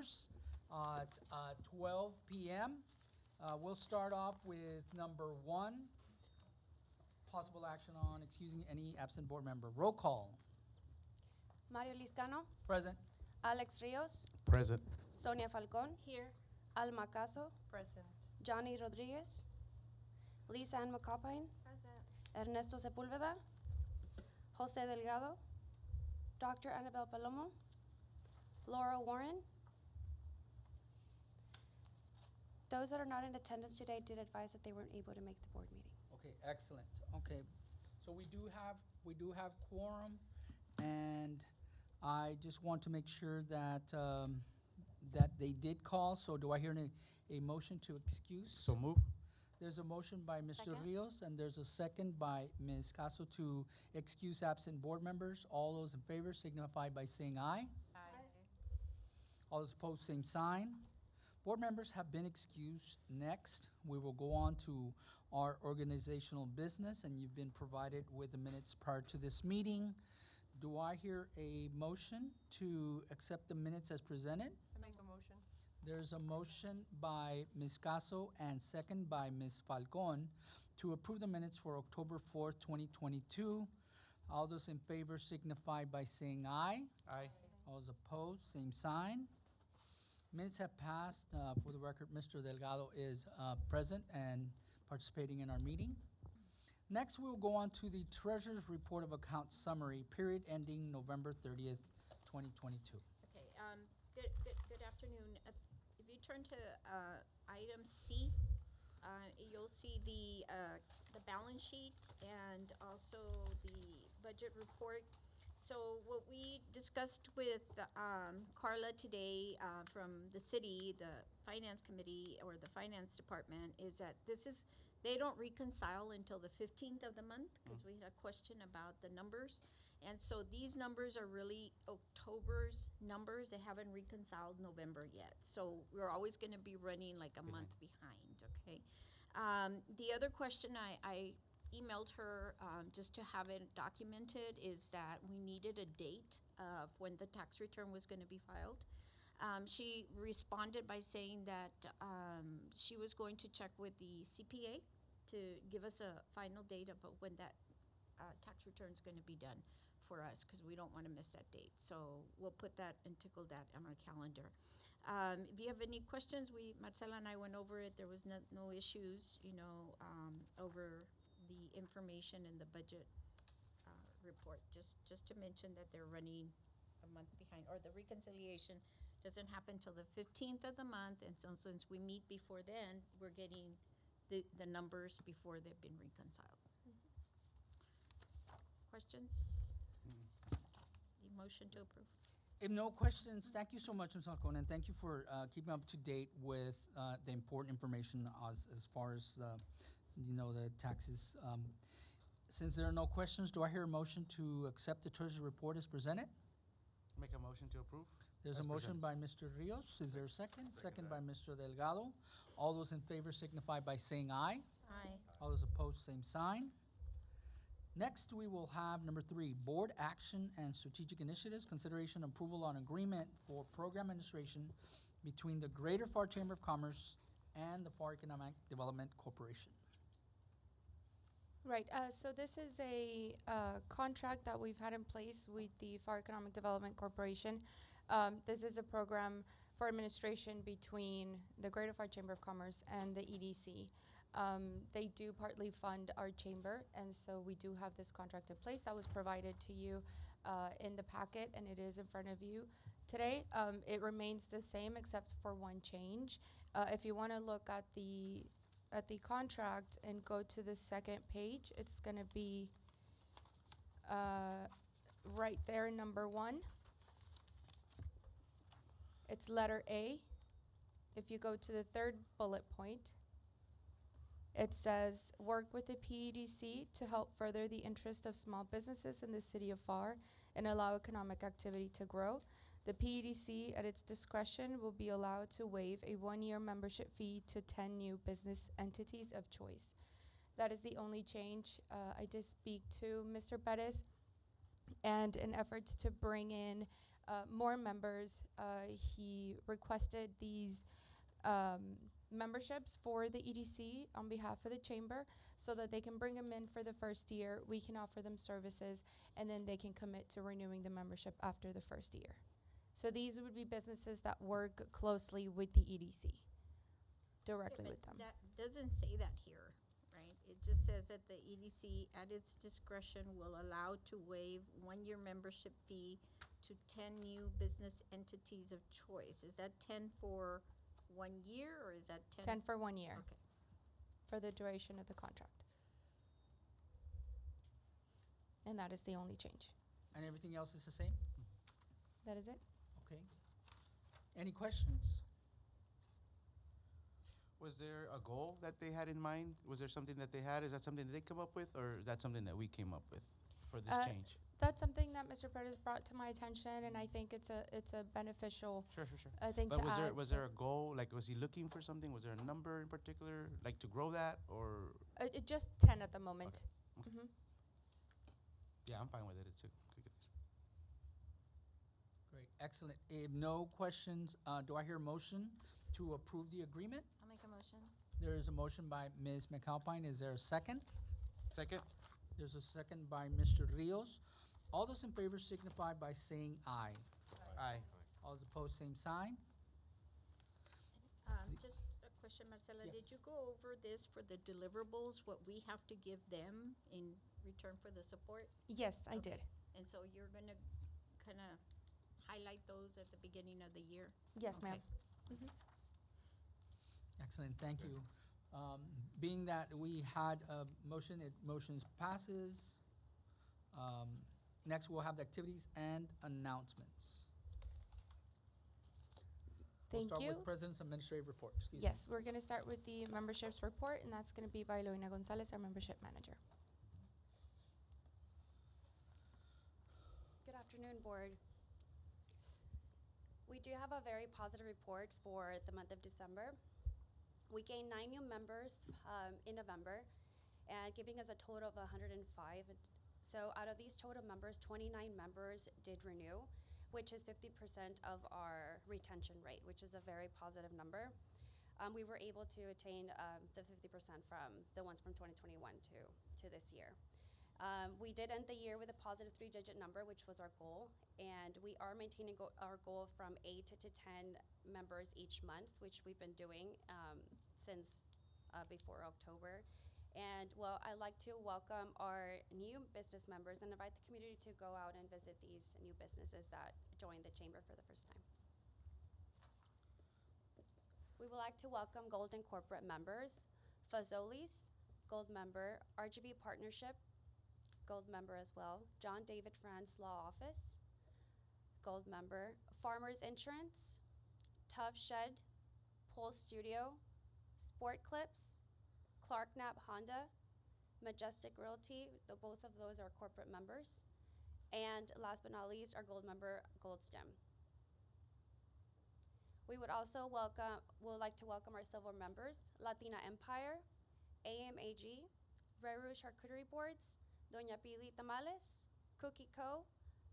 at 12 p.m. We'll start off with number 1, possible action on excusing any absent board member. Roll call. Mario Liscano, Present. Alex Rios, Present. Sonia Falcon, Here. Alma Caso, Present. Johnny Rodriguez, Lisa Ann McCoppine, Present. Ernesto Sepúlveda, Jose Delgado, Dr. Annabelle Palomo, Laura Warren. Those that are not in attendance today did advise that they weren't able to make the board meeting. Okay, excellent. Okay, so we do have quorum, and I just want to make sure that that they did call. So do I hear a motion to excuse? So move. There's a motion by Mr. Second. Rios, and there's a second by Ms. Caso to excuse absent board members. All those in favor signify by saying aye. Aye. All those opposed, same sign. Board members have been excused. Next, we will go on to our organizational business, and you've been provided with the minutes prior to this meeting. Do I hear a motion to accept the minutes as presented? I make a motion. There's a motion by Ms. Caso and second by Ms. Falcon to approve the minutes for October 4th, 2022. All those in favor signify by saying aye. Aye. All those opposed, same sign. Minutes have passed. For the record, Mr. Delgado is present and participating in our meeting. Next, we'll go on to the Treasurer's Report of Account Summary, period ending November 30th, 2022. Okay, good afternoon. If you turn to item C, you'll see the balance sheet and also the budget report. So what we discussed with Carla today from the city, the finance committee or the finance department, is that they don't reconcile until the 15th of the month, because we had a question about the numbers. And so these numbers are really October's numbers. They haven't reconciled November yet. So we're always going to be running like a month behind, okay? The other question I emailed her just to have it documented is that we needed a date of when the tax return was going to be filed. She responded by saying that she was going to check with the CPA to give us a final date about when that tax return is going to be done for us, because we don't want to miss that date. So we'll put that and tickle that on our calendar. If you have any questions, Marcela and I went over it. There was no issues, over the information in the budget report. Just to mention that they're running a month behind, or the reconciliation doesn't happen till the 15th of the month, and so since we meet before then, we're getting the numbers before they've been reconciled. Questions? The motion to approve. If no questions, thank you so much, Ms. Falcon, and thank you for keeping up to date with the important information as far as the taxes. Since there are no questions, do I hear a motion to accept the Treasurer's report as presented? Make a motion to approve. There's a motion by Mr. Rios. Is there a second? Second by Mr. Delgado. All those in favor signify by saying aye. Aye. All those opposed, same sign. Next, we will have number 3, Board Action and Strategic Initiatives, consideration and approval on agreement for program administration between the Greater Pharr Chamber of Commerce and the Pharr Economic Development Corporation. Right, so this is a contract that we've had in place with the Pharr Economic Development Corporation. This is a program for administration between the Greater Pharr Chamber of Commerce and the EDC. They do partly fund our chamber, and so we do have this contract in place that was provided to you in the packet, and it is in front of you today. It remains the same except for one change. If you want to look at the contract and go to the second page, it's going to be right there, number 1. It's letter A. If you go to the 3rd bullet point, it says, work with the PEDC to help further the interest of small businesses in the city of Pharr and allow economic activity to grow. The PEDC, at its discretion, will be allowed to waive a 1-year membership fee to 10 new business entities of choice. That is the only change. I did speak to Mr. Perez, and in efforts to bring in more members. He requested these memberships for the EDC on behalf of the chamber so that they can bring them in for the first year. We can offer them services, and then they can commit to renewing the membership after the first year. So these would be businesses that work closely with the EDC, directly Yeah, with but them. that doesn't say that here, right? It just says that the EDC, at its discretion, will allow to waive one-year membership fee to 10 new business entities of choice. Is that 10 for 1 year, or is that 10? 10 for 1 year Okay. for the duration of the contract. And that is the only change. And everything else is the same? That is it. Okay. Any questions? Was there a goal that they had in mind? Was there something that they had? Is that something that they come up with, or that's something that we came up with for this change? That's something that Mr. Perez brought to my attention, and I think it's a beneficial Sure. thing But to was add. was there a goal? Like, was he looking for something? Was there a number in particular, like to grow that, or? It just 10 at the moment. Okay. Mhm. Yeah, I'm fine with it. It's a good. Great, excellent. If no questions, do I hear a motion to approve the agreement? I'll make a motion. There is a motion by Ms. McAlpine. Is there a second? Second. There's a second by Mr. Rios. All those in favor signify by saying aye. Aye. All those opposed, same sign. Just a question, Marcela. Yeah. Did you go over this for the deliverables, what we have to give them in return for the support? Yes, I Okay. did. And so you're going to kind of highlight those at the beginning of the year? Yes, ma'am. Okay. Excellent, thank you. Being that we had a motion, motions passes. Next, we'll have the activities and announcements. Thank We'll you. start with President's Administrative Report, excuse me. Yes, we're going to start with the memberships report, and that's going to be by Loina Gonzalez, our membership manager. Good afternoon, Board. We do have a very positive report for the month of December. We gained 9 new members in November, and giving us a total of 105. So out of these total members, 29 members did renew, which is 50% of our retention rate, which is a very positive number. We were able to attain the 50% from the ones from 2021 to this year. We did end the year with a positive 3-digit number, which was our goal, and we are maintaining our goal from 8 to 10 members each month, which we've been doing since before October. And well, I'd like to welcome our new business members and invite the community to go out and visit these new businesses that joined the chamber for the first time. We would like to welcome Golden Corporate members, Fazolis, Gold member, RGB Partnership, Gold member as well, John David France Law Office, Gold member, Farmers Insurance, Tough Shed, Pulse Studio, Sport Clips, Clark Knapp Honda, Majestic Realty, both of those are corporate members. And last but not least, our gold member, Gold Stem. We would also like to welcome our silver members, Latina Empire, AMAG, Reru Charcuterie Boards, Doña Pili Tamales, Cookie Co.,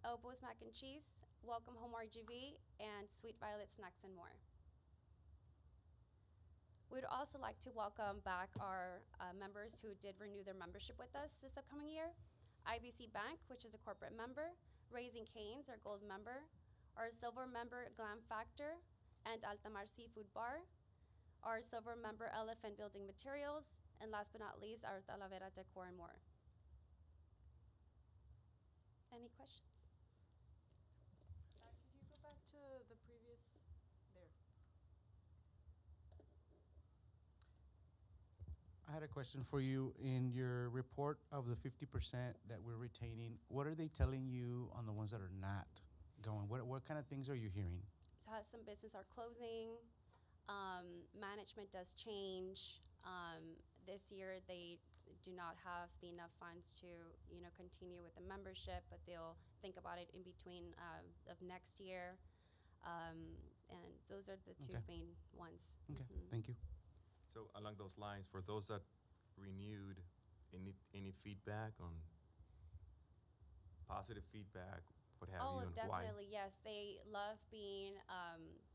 Elbows Mac and Cheese, Welcome Home RGB, and Sweet Violet Snacks and more. We'd also like to welcome back our members who did renew their membership with us this upcoming year. IBC Bank, which is a corporate member, Raising Cane's, our gold member, our silver member, Glam Factor, and Altamar Seafood Bar, our silver member, Elephant Building Materials, and last but not least, our Talavera Decor and more. Any questions? Could you go back to the previous, there? I had a question for you. In your report of the 50% that we're retaining, what are they telling you on the ones that are not going? What kind of things are you hearing? So some businesses are closing, management does change. This year they do not have enough funds to continue with the membership, but they'll think about it in between of next year. And those are the two Okay. main ones. Okay, Mhm. thank you. So along those lines, for those that renewed, any feedback on positive feedback? what have Oh, you, and why? definitely, yes. They love being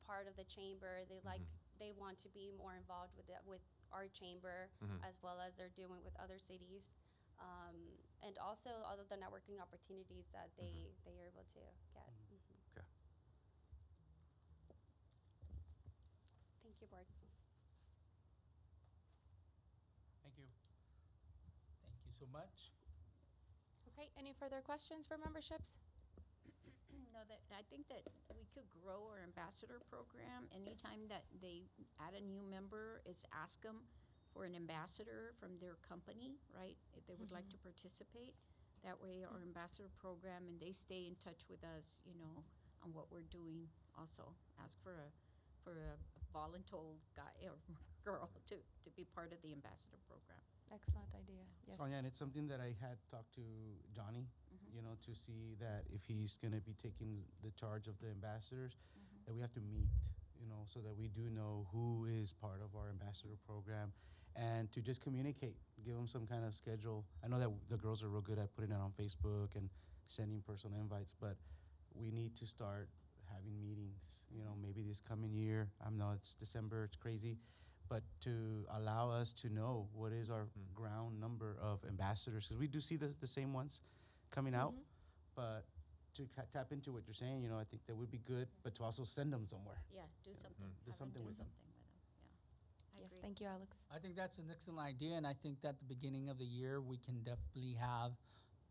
part of the chamber. They like they want to be more involved with with our chamber Mhm. as well as they're doing with other cities, and also all of the networking opportunities that they are able to get. Okay. Thank you, board. Thank you. Thank you so much. Okay, any further questions for memberships? No, that, I think that we could grow our ambassador program. Anytime that they add a new member, is ask them for an ambassador from their company, right? If they would like to participate. That way our ambassador program, and they stay in touch with us, you know, on what we're doing also. Ask for a voluntold guy or girl to be part of the ambassador program. Excellent idea, yes. Sonia, and it's something that I had talked to Johnny, you know, to see that if he's going to be taking the charge of the ambassadors, that we have to meet, you know, so that we do know who is part of our ambassador program, and to just communicate, give them some kind of schedule. I know that the girls are real good at putting it on Facebook and sending personal invites, but we need to start having meetings, you know, maybe this coming year. I know it's December, it's crazy, but to allow us to know what is our ground number of ambassadors, because we do see the same ones coming out, but to tap into what you're saying, you know, I think that would be good, but to also send them somewhere. Yeah, do something. Do Have them something do with them. something with them, yeah. I Yes, agree. thank you, Alex. I think that's an excellent idea, and I think that at the beginning of the year, we can definitely have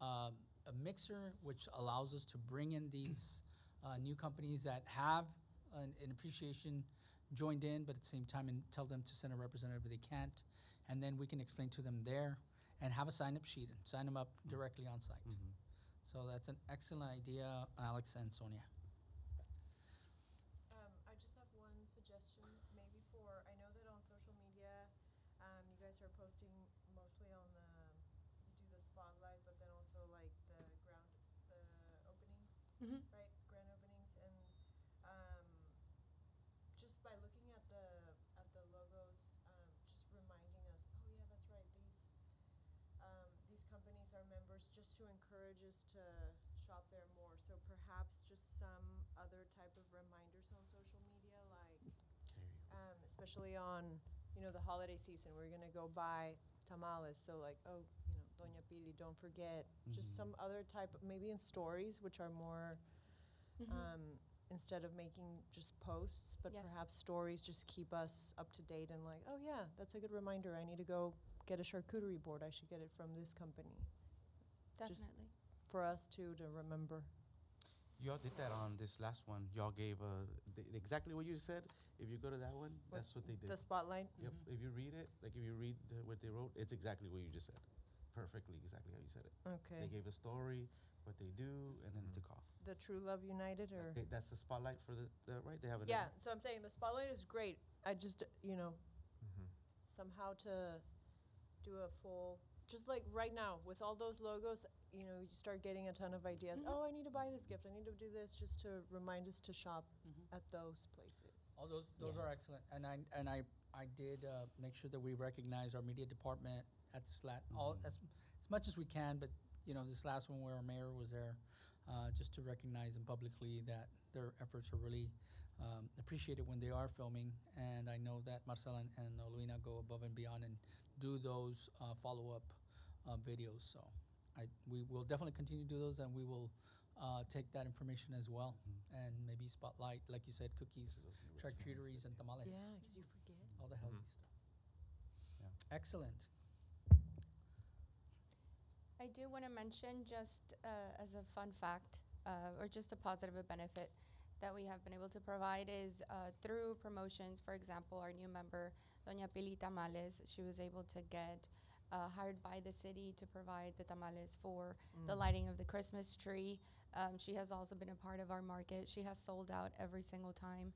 a mixer which allows us to bring in these new companies that have an appreciation joined in, but at the same time, and tell them to send a representative if they can't, and then we can explain to them there and have a sign-up sheet and sign them up directly on site. So that's an excellent idea, Alex and Sonia. I just have one suggestion, maybe for, I know that on social media, you guys are posting mostly on you do the spotlight, but then also like the openings, right? Grand openings, and just by looking at the logos, just reminding us, oh yeah, that's right, these companies are members, just to encourage us to shop there more. So perhaps just some other type of reminders on social media, like especially on, you know, the holiday season, we're gonna go buy tamales. So like, oh, you know, Doña Pili, don't forget. Just some other type of, maybe in stories, which are more, instead of making just posts, but Yes. perhaps stories just keep us up to date and like, oh yeah, that's a good reminder. I need to go get a charcuterie board. I should get it from this company. Just Definitely. for us to remember. Y'all did that on this last one. Y'all gave exactly what you said. If you go to that one, that's what they did. The spotlight. Yep. If you read it, like if you read what they wrote, it's exactly what you just said. Perfectly, exactly how you said it. Okay. They gave a story, what they do, and then it's a call. The True Love United, or That's the spotlight for the right. They have it. yeah. So I'm saying the spotlight is great. I just, you know, somehow to do a full, just like right now with all those logos, you know, you start getting a ton of ideas. Oh, I need to buy this gift. I need to do this, just to remind us to shop at those places. All those are excellent, and I did make sure that we recognize our media department at this as much as we can. But you know, this last one where our mayor was there, just to recognize them publicly that their efforts are really appreciated when they are filming. And I know that Marcela and Olvina go above and beyond and do those follow-up videos. So we will definitely continue to do those, and we will take that information as well, and maybe spotlight, like you said, cookies, charcuteries, and tamales. Yeah, because you forget. All the healthy stuff. Yeah. Excellent. I do want to mention, just as a fun fact, or just a positive benefit that we have been able to provide is through promotions. For example, our new member, Doña Pili Tamales, she was able to get hired by the city to provide the tamales for the lighting of the Christmas tree. She has also been a part of our market. She has sold out every single time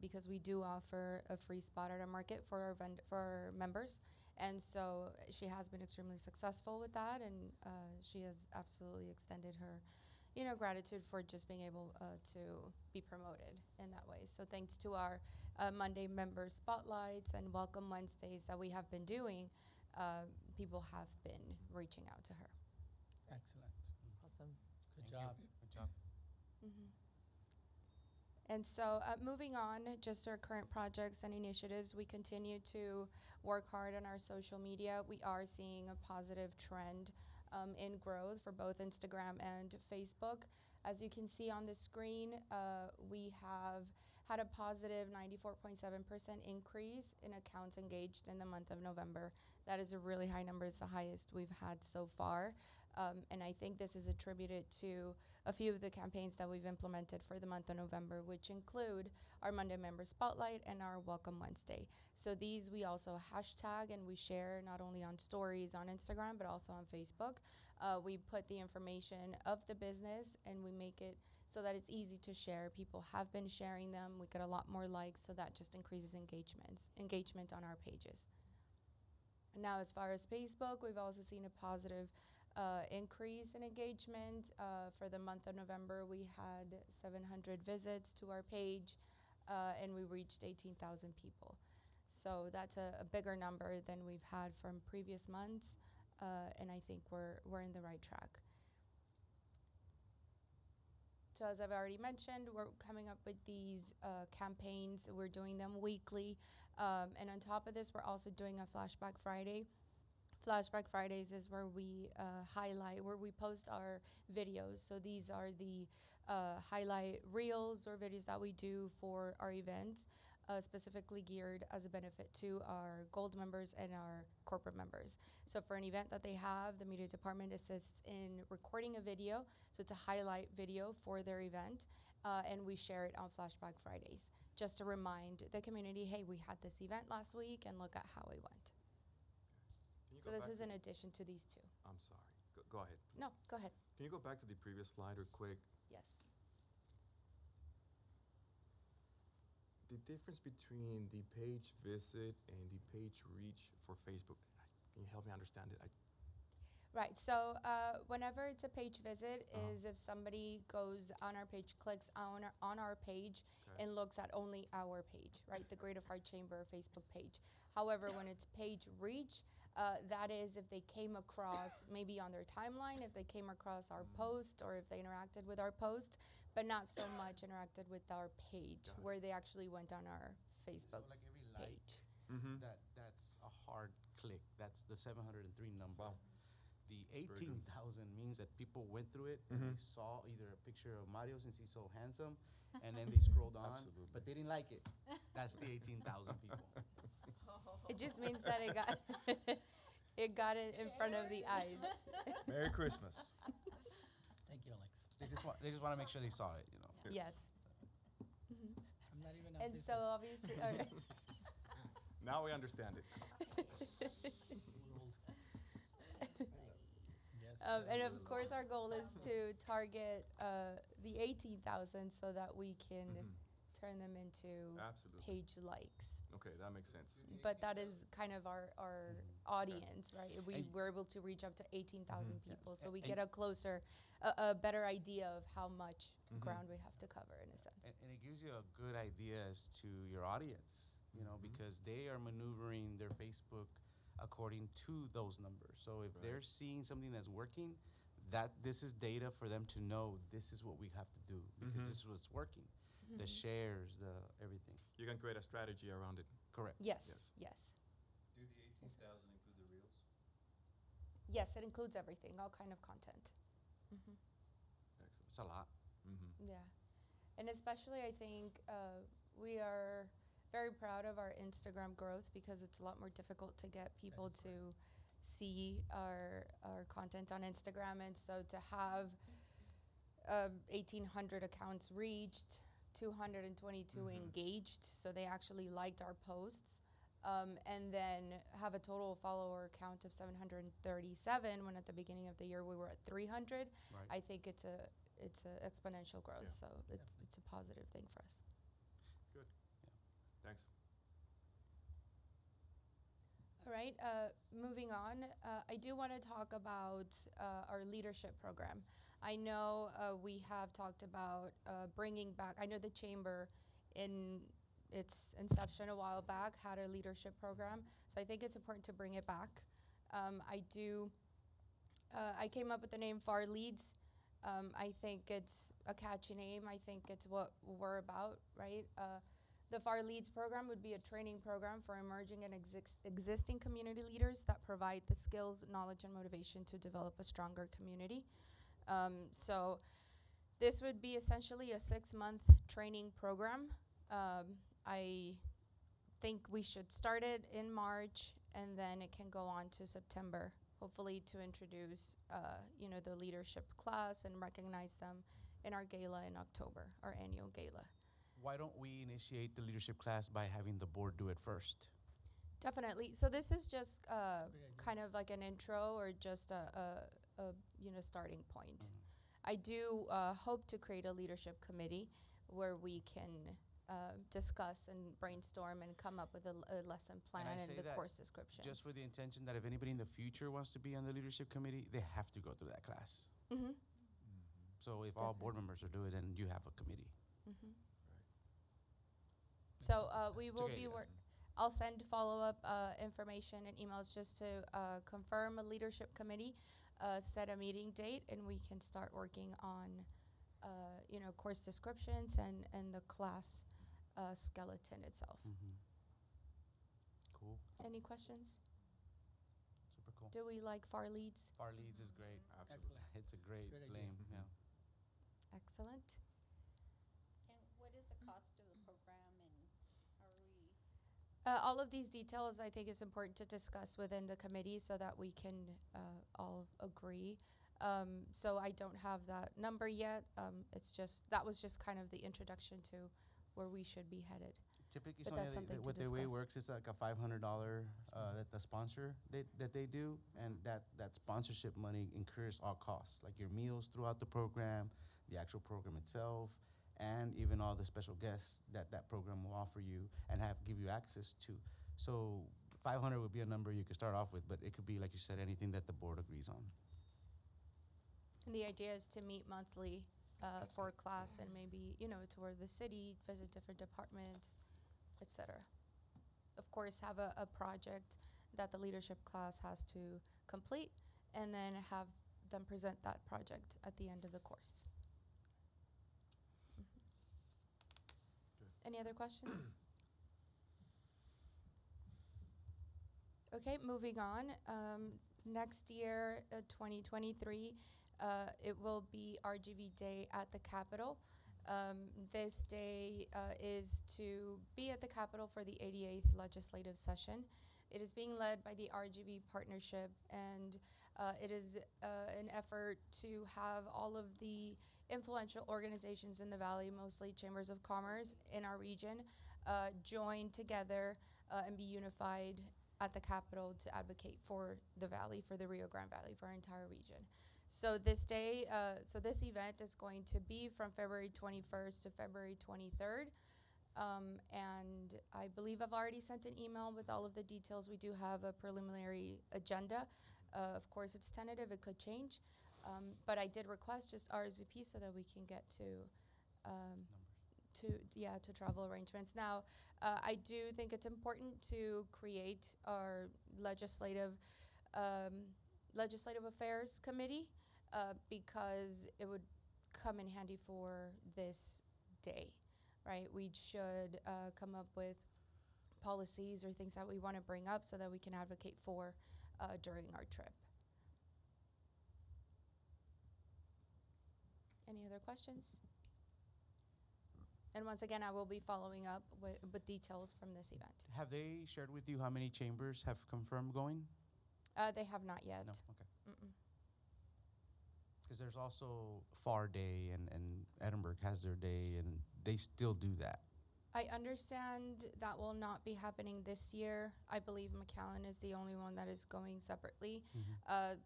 because we do offer a free spot at our market for our members. And so she has been extremely successful with that, and she has absolutely extended her, you know, gratitude for just being able to be promoted in that way. So thanks to our Monday member spotlights and Welcome Wednesdays that we have been doing, people have been reaching out to her. Excellent. Awesome. Good Thank job. you. Good job. And so, moving on, just our current projects and initiatives, we continue to work hard on our social media. We are seeing a positive trend in growth for both Instagram and Facebook. As you can see on the screen, we have had a positive 94.7% increase in accounts engaged in the month of November. That is a really high number. It's the highest we've had so far. And I think this is attributed to a few of the campaigns that we've implemented for the month of November, which include our Monday Member Spotlight and our Welcome Wednesday. So these we also hashtag and we share not only on stories on Instagram, but also on Facebook. We put the information of the business and we make it so that it's easy to share. People have been sharing them. We get a lot more likes, so that just increases engagement on our pages. Now, as far as Facebook, we've also seen a positive increase in engagement. For the month of November, we had 700 visits to our page, and we reached 18,000 people. So that's a bigger number than we've had from previous months, and I think we're in the right track. So as I've already mentioned, we're coming up with these campaigns. We're doing them weekly. And on top of this, we're also doing a Flashback Friday. Flashback Fridays is where we where we post our videos. So these are the highlight reels or videos that we do for our events, specifically geared as a benefit to our gold members and our corporate members. So for an event that they have, the media department assists in recording a video. So it's a highlight video for their event, and we share it on Flashback Fridays, just to remind the community, hey, we had this event last week and look at how it went. So this is in addition to these two. I'm sorry. Go ahead. No, go ahead. Can you go back to the previous slide real quick? Yes. The difference between the page visit and the page reach for Facebook, can you help me understand it? Right, so whenever it's a page visit is if somebody goes on our page, clicks on our page and looks at only our page, right, the Greater Pharr Chamber Facebook page. However, when it's page reach, that is if they came across, maybe on their timeline, if they came across our post or if they interacted with our post, but not so much interacted with our page, where they actually went on our Facebook so like every like, page. that's a hard click. That's the 703 number. Wow. The 18,000 means that people went through it and they saw either a picture of Mario since he's so handsome, and then they scrolled on, but they didn't like it. That's the 18,000 people. It just means that it got it got it in front of the eyes. Merry Christmas. Thank you, Alex. They just want to make sure they saw it, you know. Yes. I'm not even And so obviously, Now we understand it. Yes. and of course, our goal is to target the 18,000 so that we can turn them into Absolutely. page likes. Okay, that makes sense. But that is kind of our audience, right? We're able to reach up to 18,000 people, so we get a better idea of how much ground we have to cover, in a sense. And it gives you a good idea as to your audience, you know, because they are maneuvering their Facebook according to those numbers. So if they're seeing something that's working, this is data for them to know this is what we have to do because this is what's working. The shares, the everything. You can create a strategy around it. Correct. Yes. Yes. Do the 18,000 include the reels? Yes, it includes everything, all kind of content. Excellent. It's a lot. Yeah. And especially, I think we are very proud of our Instagram growth because it's a lot more difficult to get people to see our content on Instagram. And so to have 1,800 accounts reached, 222 engaged, so they actually liked our posts, and then have a total follower count of 737 when at the beginning of the year we were at 300. Right. I think it's a exponential growth, so it's a positive thing for us. Good. Thanks. All right, moving on, I do want to talk about our leadership program. I know we have talked about bringing back, I know the Chamber in its inception a while back had a leadership program, so I think it's important to bring it back. I came up with the name Pharr Leads, I think it's a catchy name. I think it's what we're about, right? The Pharr Leads program would be a training program for emerging and existing community leaders that provide the skills, knowledge, and motivation to develop a stronger community. So this would be essentially a 6-month training program. I think we should start it in March, and then it can go on to September, hopefully to introduce, the leadership class and recognize them in our gala in October, our annual gala. Why don't we initiate the leadership class by having the board do it first? Definitely. So this is just Great idea. kind of like an intro or just a starting point. I do hope to create a leadership committee where we can discuss and brainstorm and come up with a lesson plan I and say the that course descriptions. Just for the intention that if anybody in the future wants to be on the leadership committee, they have to go through that class. Mm-hmm. So if all board members are doing it, then you have a committee. Mm-hmm. So we will okay, be yeah. I'll send follow-up information and emails just to confirm a leadership committee, set a meeting date, and we can start working on, course descriptions and the class skeleton itself. Cool. Any questions? Super cool. Do we like Pharr Leads? Pharr Leads is great. Absolutely. Excellent. It's a great Good idea. name. Yeah. Excellent. And what is the cost of the program, and how are we? All of these details, I think it's important to discuss within the committee so that we can all agree. So I don't have that number yet. That was just kind of the introduction to where we should be headed. Typically, But Sonia, that's something to what the way it discuss. works is like a $500 that the sponsor that they do, and that sponsorship money incurs all costs, like your meals throughout the program, the actual program itself, and even all the special guests that program will offer you and give you access to. So 500 would be a number you could start off with, but it could be, like you said, anything that the board agrees on. And the idea is to meet monthly for a class and maybe, tour the city, visit different departments, etc. Of course, have a project that the leadership class has to complete, and then have them present that project at the end of the course. Any other questions? Okay, moving on. Next year, 2023, it will be RGB Day at the Capitol. This day is to be at the Capitol for the 88th legislative session. It is being led by the RGB Partnership, and it is an effort to have all of the influential organizations in the Valley, mostly chambers of commerce in our region, join together and be unified at the Capitol to advocate for the Valley, for the Rio Grande Valley, for our entire region. So this day, this event is going to be from February 21st to February 23rd. And I believe I've already sent an email with all of the details. We do have a preliminary agenda. Of course, it's tentative, it could change. But I did request just RSVP so that we can get to travel arrangements. Now, I do think it's important to create our legislative affairs committee because it would come in handy for this day, right? We should come up with policies or things that we want to bring up so that we can advocate for during our trip. Any other questions? And once again, I will be following up with details from this event. Have they shared with you how many chambers have confirmed going? They have not yet. No, okay. Because there's also Pharr Day, and Edinburgh has their day, and they still do that. I understand that will not be happening this year. I believe McAllen is the only one that is going separately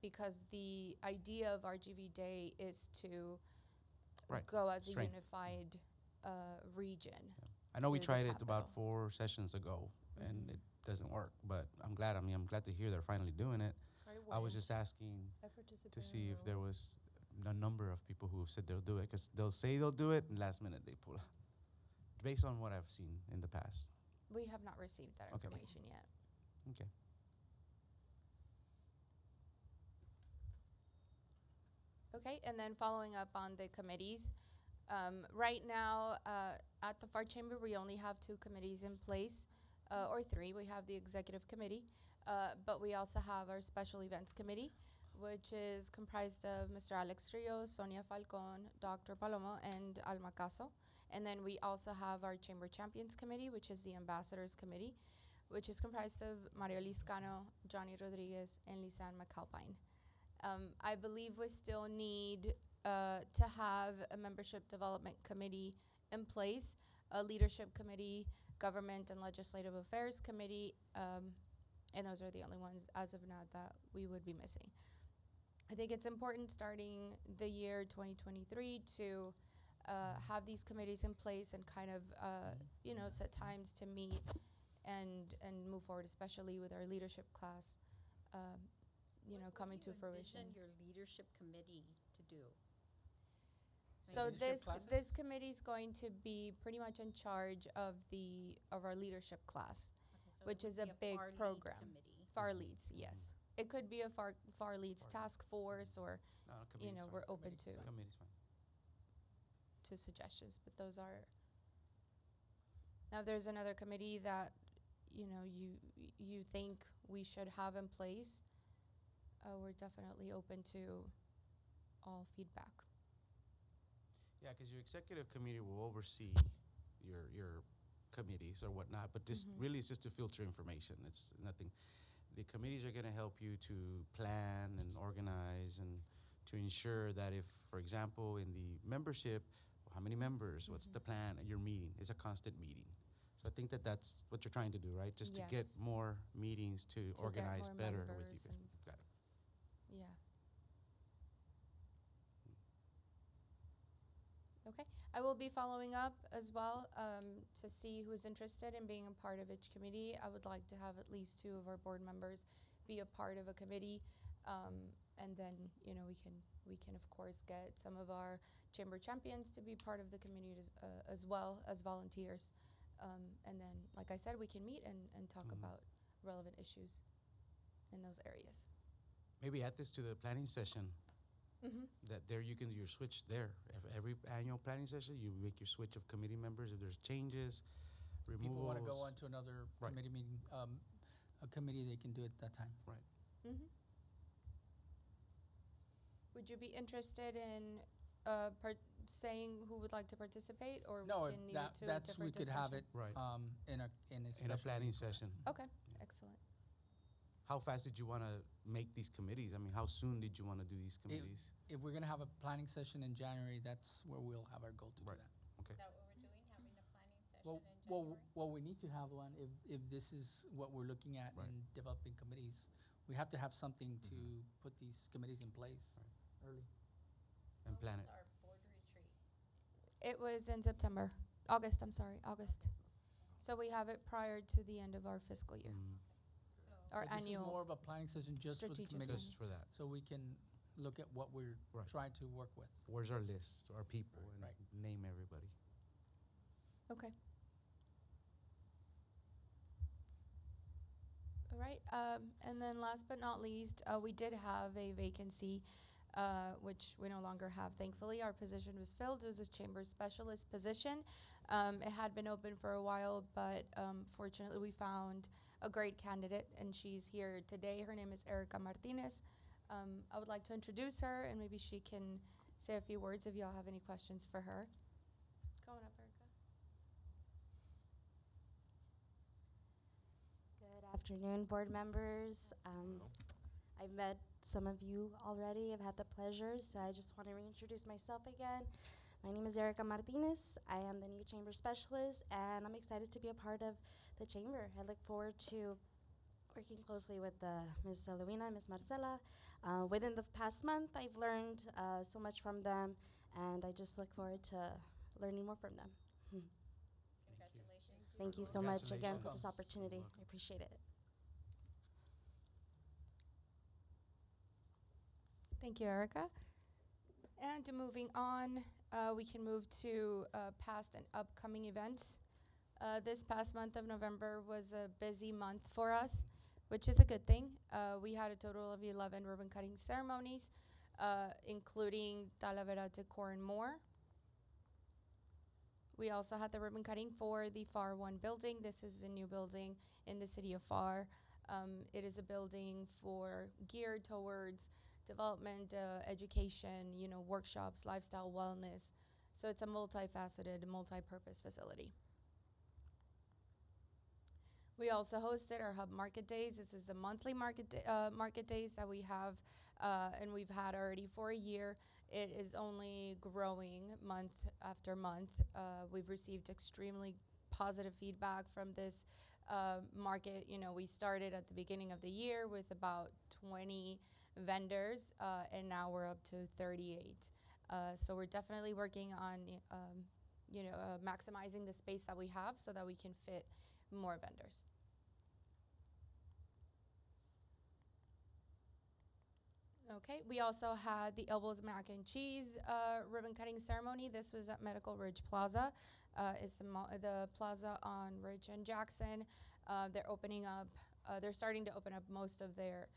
because the idea of RGB Day is to go as a unified region. Yeah. I know we tried it about 4 sessions ago, and it doesn't work, but I'm glad to hear they're finally doing it. I was just asking to see if there was a number of people who have said they'll do it, because they'll say they'll do it, and last minute they pull out. Based on what I've seen in the past. We have not received that information yet. Okay, and then following up on the committees. Right now, at the Pharr Chamber, we only have 2 committees in place, or 3. We have the executive committee, but we also have our special events committee, which is comprised of Mr. Alex Rios, Sonia Falcon, Dr. Palomo, and Alma Caso. And then we also have our Chamber Champions Committee, which is the Ambassadors Committee, which is comprised of Mario Liscano, Johnny Rodriguez, and Lisanne McAlpine. I believe we still need to have a membership development committee in place, a leadership committee, government and legislative affairs committee, and those are the only ones as of now that we would be missing. I think it's important starting the year 2023 to have these committees in place and kind of, set times to meet and move forward, especially with our leadership class, coming to fruition. What do you envision your leadership committee to do? So Leadership classes? this committee is going to be pretty much in charge of our leadership class, Okay, so which it is would a be big Pharr lead program. committee. Pharr leads, yes. It could be a Pharr leads task force, or No, committee's fine. we're open Committee's fine. to suggestions, but those are. Now, if there's another committee that you think we should have in place, we're definitely open to all feedback. Yeah, because your executive committee will oversee your committees or whatnot, but this really is just to filter information. It's nothing. The committees are going to help you to plan and organize and to ensure that if, for example, in the membership, how many members, what's the plan, and your meeting is a constant meeting. So I think that that's what you're trying to do, right? Just to get Yes. more meetings to To get organize more better with members you guys. and- Got it. Yeah. Okay, I will be following up as well to see who's interested in being a part of each committee. I would like to have at least 2 of our board members be a part of a committee, and then we can of course get some of our chamber champions to be part of the committee as well as volunteers, and then, like I said, we can meet and talk about relevant issues in those areas. Maybe add this to the planning session. That there you can your switch there. Every annual planning session, you make your switch of committee members. If there's changes, removals. People want to go on to another Right. committee meeting, a committee, they can do it that time. Right. Would you be interested in saying who would like to participate, or No, we can leave it to a that's, different we could have it discussion? Right. in a In a special planning meeting. session. Okay, excellent. How fast did you want to make these committees? I mean, how soon did you want to do these committees? If we're going to have a planning session in January, that's where we'll have our goal to Right. do that. Okay. Is that what we're doing, having a planning session Well, in January? well, we need to have one if this is what we're looking at Right. in developing committees. We have to have something to put these committees in place early. And When plan was it. our board retreat? It was in September, August, I'm sorry, August. So we have it prior to the end of our fiscal year, So, our But this is more annual. of a planning session just for the strategic committees, Just for that. so we can look at what we're Right. trying to work with. Where's our list, our people, and Right. name everybody. Okay. All right, and then last but not least, we did have a vacancy, which we no longer have, thankfully. Our position was filled. It was a chamber specialist position. It had been open for a while, but fortunately we found a great candidate, and she's here today. Her name is Erica Martinez. I would like to introduce her, and maybe she can say a few words if y'all have any questions for her. Go on up, Erica. Good afternoon, board members. I've met some of you already. I've had the pleasure, so I just want to reintroduce myself again. My name is Erica Martinez. I am the new chamber specialist, and I'm excited to be a part of the chamber. I look forward to working closely with Ms. Luina and Ms. Marcela. Within the past month, I've learned so much from them, and I just look forward to learning more from them. congratulations. Thank you so much again for Welcome. this opportunity. Welcome. I appreciate it. Thank you, Erica. And moving on, we can move to past and upcoming events. This past month of November was a busy month for us, which is a good thing. We had a total of 11 ribbon cutting ceremonies. including Talavera Decor and more. We also had the ribbon cutting for the Pharr 1 building. This is a new building in the city of Pharr. It is a building geared towards development, education, workshops, lifestyle, wellness. So it's a multifaceted, multi-purpose facility. We also hosted our Hub Market Days. This is the monthly market days that we have, and we've had already for a year. It is only growing month after month. We've received extremely positive feedback from this market. We started at the beginning of the year with about 20 vendors, and now we're up to 38. So we're definitely working on, maximizing the space that we have so that we can fit more vendors. Okay, we also had the Els American Cheese ribbon cutting ceremony. This was at Medical Ridge Plaza. It's the plaza on Ridge and Jackson. They're starting to open up most of their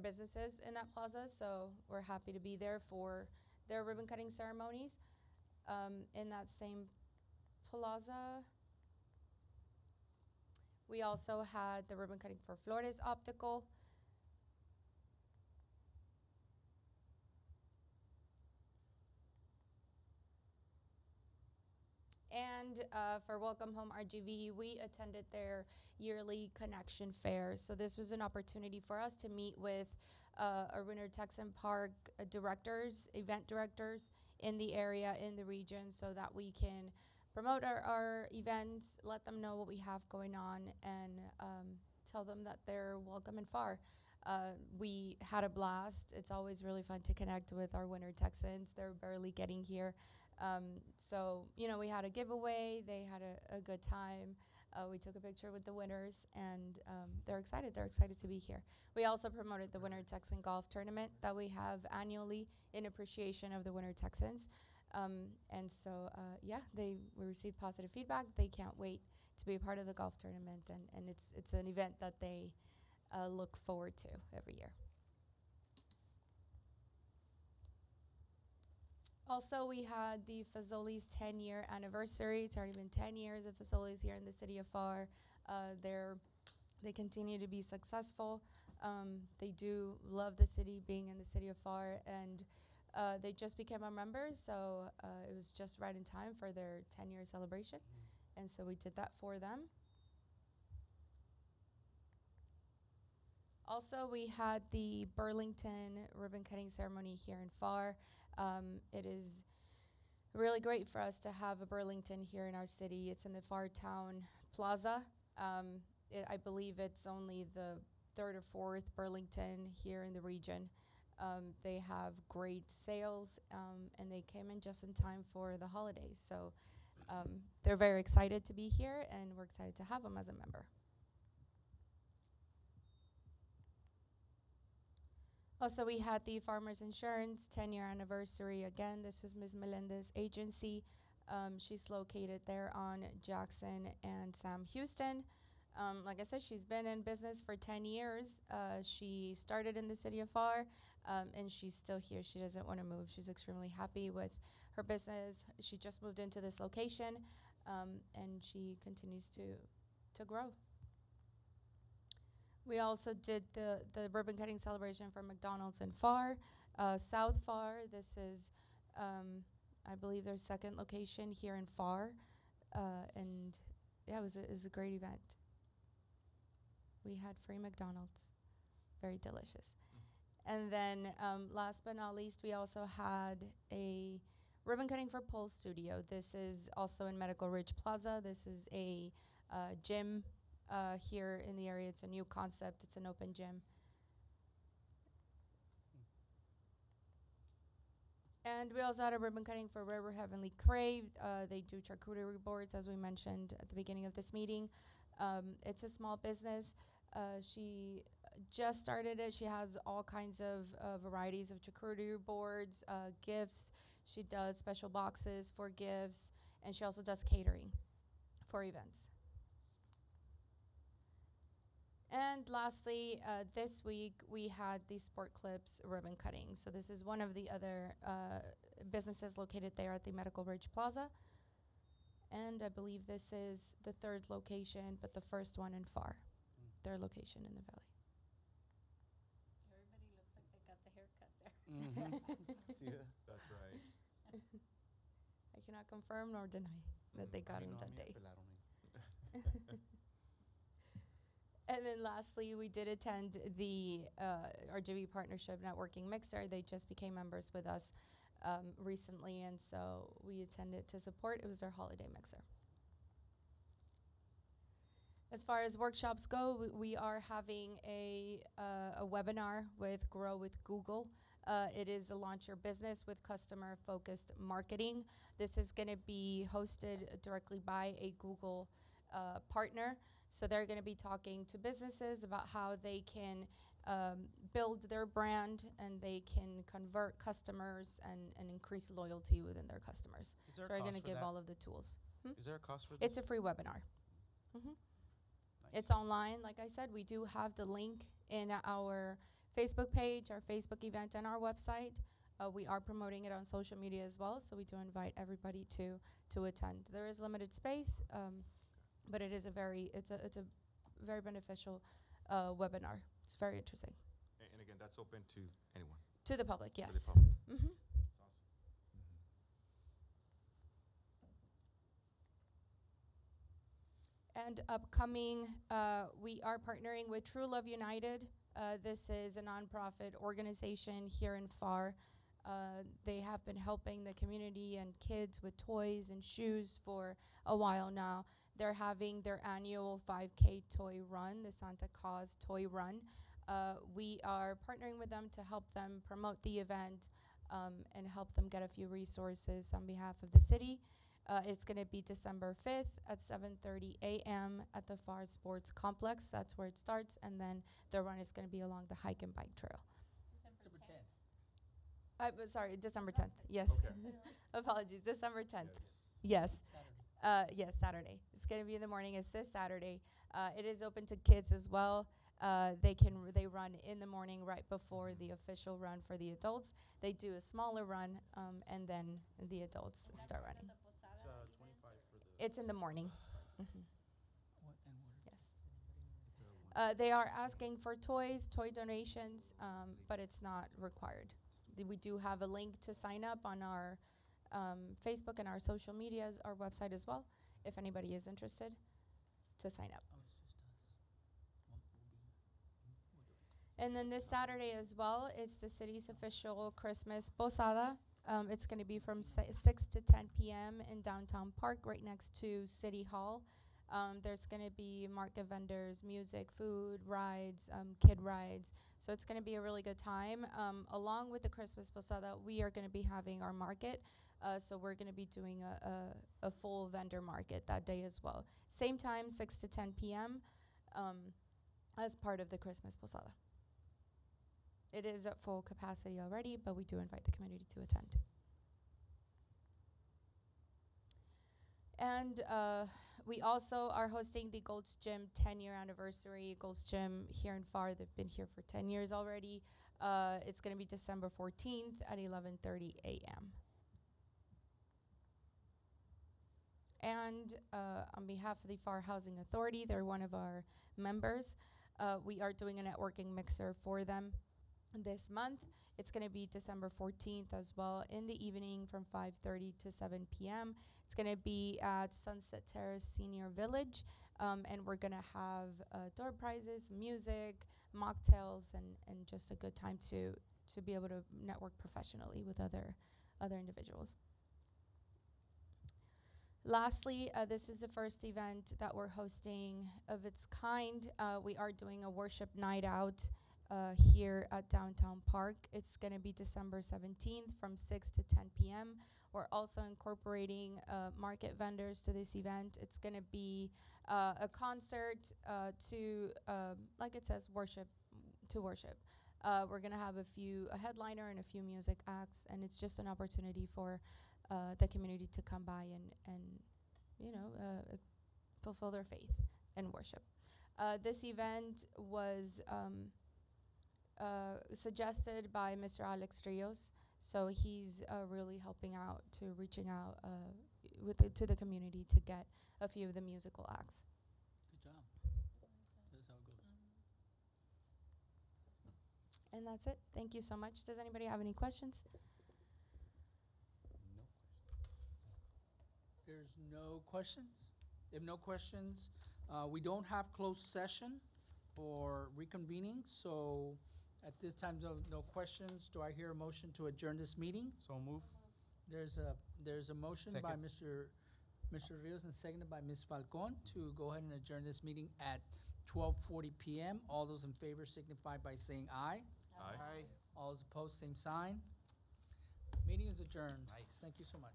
businesses in that plaza, so we're happy to be there for their ribbon cutting ceremonies. In that same plaza, we also had the ribbon cutting for Flores Optical. And for Welcome Home RGB, we attended their yearly connection fair. So this was an opportunity for us to meet with our Winter Texan Park directors, event directors in the area, in the region, so that we can promote our events, let them know what we have going on, and tell them that they're welcome in Pharr. We had a blast. It's always really fun to connect with our Winter Texans. They're barely getting here. So, we had a giveaway. They had a good time. We took a picture with the winners, and they're excited. They're excited to be here. We also promoted the Winter Texan Golf Tournament that we have annually in appreciation of the Winter Texans. And so, we received positive feedback. They can't wait to be a part of the golf tournament, and it's an event that they look forward to every year. Also, we had the Fazolis 10-year anniversary. It's already been 10 years of Fazolis here in the city of Pharr. They continue to be successful. They do love the city, being in the city of Pharr, and they just became our members, so it was just right in time for their 10-year celebration, and so we did that for them. Also, we had the Burlington ribbon cutting ceremony here in Pharr. It is really great for us to have a Burlington here in our city. It's in the Pharr Town Plaza. I believe it's only the third or fourth Burlington here in the region. They have great sales, and they came in just in time for the holidays. So they're very excited to be here, and we're excited to have them as a member. Also, we had the Farmers Insurance 10-year anniversary. Again, this was Ms. Melendez's agency. She's located there on Jackson and Sam Houston. Like I said, she's been in business for 10 years. She started in the city of Pharr, and she's still here. She doesn't want to move. She's extremely happy with her business. She just moved into this location, and she continues to grow. We also did the ribbon cutting celebration for McDonald's in Pharr, South Pharr. This is, I believe, their second location here in Pharr, and yeah, it was a great event. We had free McDonald's, very delicious. And then last but not least, we also had a ribbon cutting for Pulse Studio. This is also in Medical Ridge Plaza. This is a gym here in the area. It's a new concept. It's an open gym. And we also had a ribbon cutting for River Heavenly Crave. They do charcuterie boards, as we mentioned at the beginning of this meeting. It's a small business. She just started it. She has all kinds of varieties of charcuterie boards, gifts. She does special boxes for gifts, and she also does catering for events. And lastly, this week we had the Sport Clips ribbon cutting. So this is one of the other businesses located there at the Medical Ridge Plaza. And I believe this is the third location, but the first one in Pharr, their location in the valley. Everybody looks like they got the haircut there. See that? That's right. I cannot confirm nor deny that they got Ay, him no, a that mí me day. pelaron ahí. And then lastly, we did attend the RGB Partnership Networking Mixer. They just became members with us recently, and so we attended to support. It was our holiday mixer. As far as workshops go, we are having a webinar with Grow with Google. It is a launch your business with customer-focused marketing. This is going to be hosted directly by a Google partner. So they're going to be talking to businesses about how they can build their brand and they can convert customers and increase loyalty within their customers. Is So there a we're cost going to for give that? all of the tools. Is there a cost for this? It's a free webinar. Nice. It's online. Like I said, we do have the link in our Facebook page, our Facebook event, and our website. We are promoting it on social media as well, so we do invite everybody to attend. There is limited space, but it's a very beneficial webinar. It's very interesting. And again, that's open to anyone. To the public, To yes. the public. Mm-hmm. That's awesome. And upcoming, we are partnering with True Love United. This is a nonprofit organization here in Pharr. They have been helping the community and kids with toys and shoes for a while now. They're having their annual 5K toy run, the Santa Claus toy run. We are partnering with them to help them promote the event and help them get a few resources on behalf of the city. It's going to be December 5th at 7:30 a.m. at the Pharr Sports Complex. That's where it starts, and then the run is going to be along the hike and bike trail. December 10th. Sorry, December 10th. Yes. Okay. Apologies. December 10th. Yes. Yes. Saturday. Yes, Saturday. It's going to be in the morning. It's this Saturday. It is open to kids as well. They run in the morning right before the official run for the adults. They do a smaller run, and then the adults start running. It's 25 for the. It's in the morning. What, and what? Yes. It's a They are asking for toys, toy donations, but it's not required. We do have a link to sign up on our Facebook and our social medias, our website as well, if anybody is interested to sign up. Oh, it's just us. We'll do it. And then this Saturday as well, it's the city's official Christmas Posada. It's going to be from 6 to 10 p.m. in downtown Park, right next to City Hall. There's going to be market vendors, music, food, rides, kid rides. So it's going to be a really good time. Along with the Christmas Posada, we are going to be having our market. So we're going to be doing a full vendor market that day as well. Same time, 6 to 10 p.m. As part of the Christmas Posada. It is at full capacity already, but we do invite the community to attend. And we also are hosting the Gold's Gym 10-year anniversary. Gold's Gym here in Pharr, they've been here for 10 years already. It's going to be December 14th at 11:30 a.m. And on behalf of the Pharr Housing Authority, they're one of our members. We are doing a networking mixer for them this month. It's going to be December 14th as well in the evening from 5:30 to 7 p.m. It's going to be at Sunset Terrace Senior Village, and we're going to have door prizes, music, mocktails, and just a good time to be able to network professionally with other individuals. Lastly, this is the first event that we're hosting of its kind. We are doing a worship night out here at Downtown Park. It's going to be December 17th from 6 to 10 p.m. We're also incorporating market vendors to this event. It's going to be a concert to, like it says, worship. We're going to have a headliner and a few music acts, and it's just an opportunity for the community to come by and fulfill their faith and worship. This event was suggested by Mr. Alex Rios, so he's really helping out to reaching out to the community to get a few of the musical acts. Good job. That's how it goes. And that's it. Thank you so much. Does anybody have any questions? No questions. There's no questions? If no questions, we don't have closed session or reconvening, so at this time, no questions. Do I hear a motion to adjourn this meeting? So move. There's a motion by Second. Mr. Rios and seconded by Ms. Falcon to go ahead and adjourn this meeting at 12:40 p.m. All those in favor signify by saying aye. Aye. All those opposed, same sign. Meeting is adjourned. Nice. Thank you so much.